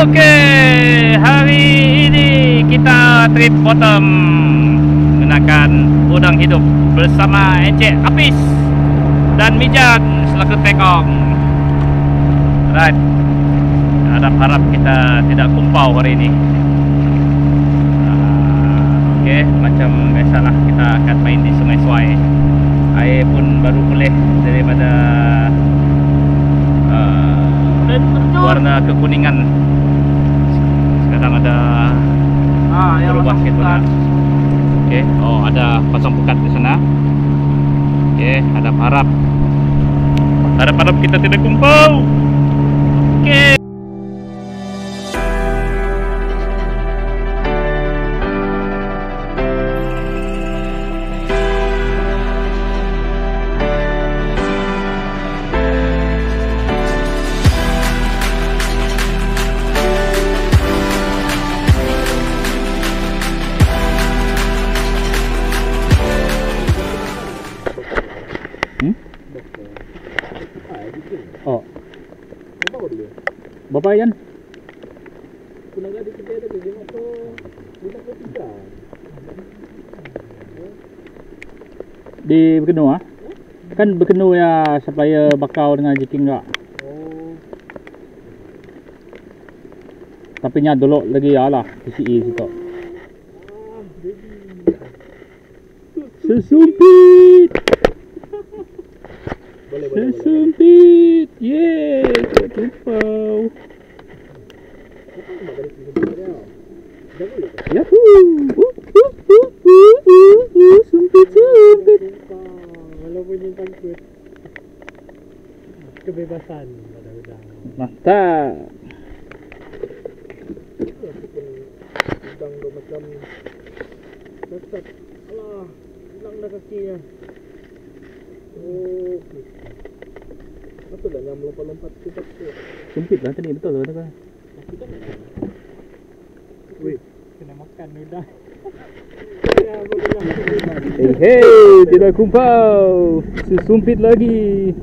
Okey, hari ini kita trip bottom menggunakan udang hidup bersama Encik Apis dan Mijan selaku tekong. Right. Harap-harap kita tidak kumpau hari ini. Okey, macam biasalah kita akan main di Sungai Suai. Air pun baru pulih daripada warna kekuningan. Sekarang ada berubah situlah. Okey, oh ada pasang pekat di sana. Okey, harap-harap kita tidak kumpau. Okey. Oh. Bapak yan? Di Bekenu ah? Kan Bekenu ya supplier bakau dengan jiking enggak? Oh. Tapi nya dulu lagi ya lah PCE situ. Sesumpit. Sempit, yeay, kumpau. Yahoo, sempit. Walaupun yang takut kebebasan pada udang. Mantap. Udang tu macam dekat. Alah, hilang dah kakinya. Oh, betul lah yang melompat-lompat tu. Sempit lah tadi, betul kan? Wih, kena makan udang. Hei, tidak kumpau. Sesumpit lagi.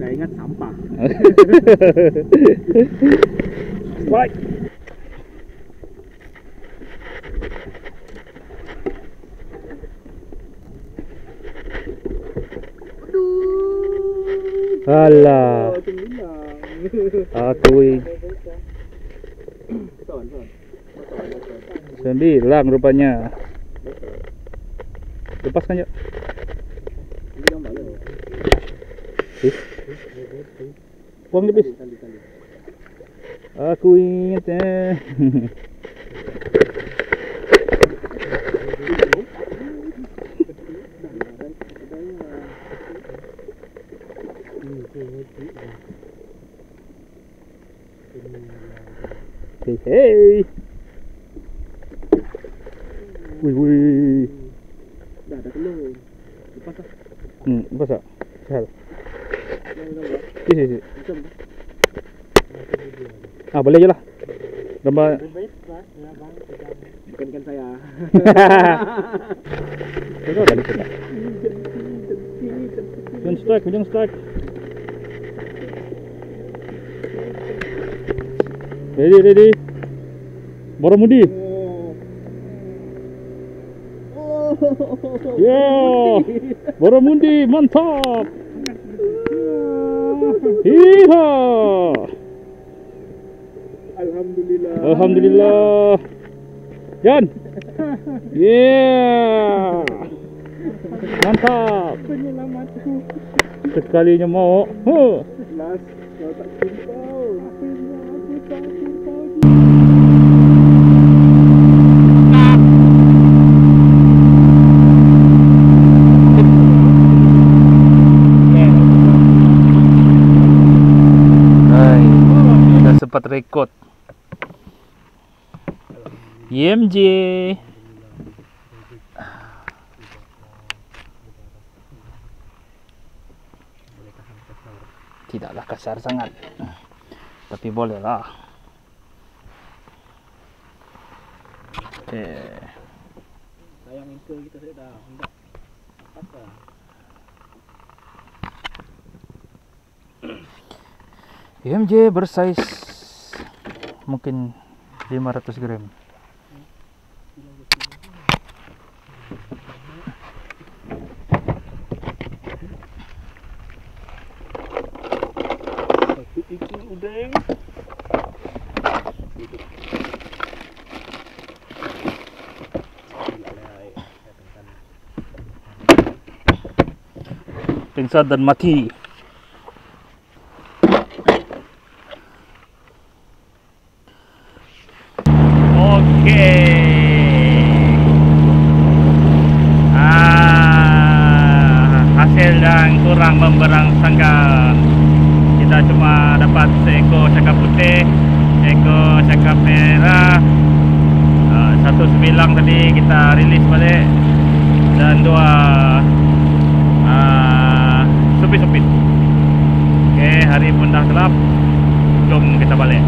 Saya ingat sampah. Strike. Alah. Aku sembilan rupanya. Lepaskan yuk. Buang lebih. Aku ingat Hey. Wih. Dah ada telur. Lepas ah. Lepas tak? Sahal. Si. Boleh je lah. Gambar. Bukankan saya. Tengok balik kita. Jangan strike. Ready. Boromudi. Yeah, Boromudi mantap. Hiha. Alhamdulillah. Jan. Yeah. Mantap. Penyelamatku. Sekalinya mau. Last kau tak kumpau. Akhirnya aku tak kumpau. Sempat rekod IMJ tidaklah kasar sangat tapi bolehlah. Sayang itu kita sudah enggak apa-apa. IMJ bersaiz mungkin 500 gram. Satu ikan udang. Pingsan dan mati. Oke. Hasil dan kurang memberang sangka. Kita cuma dapat seekor cakap putih, seekor cakap merah, satu sebilang tadi kita rilis balik, dan 2 supit-supit. Oke, hari pun dah gelap, jom kita balik.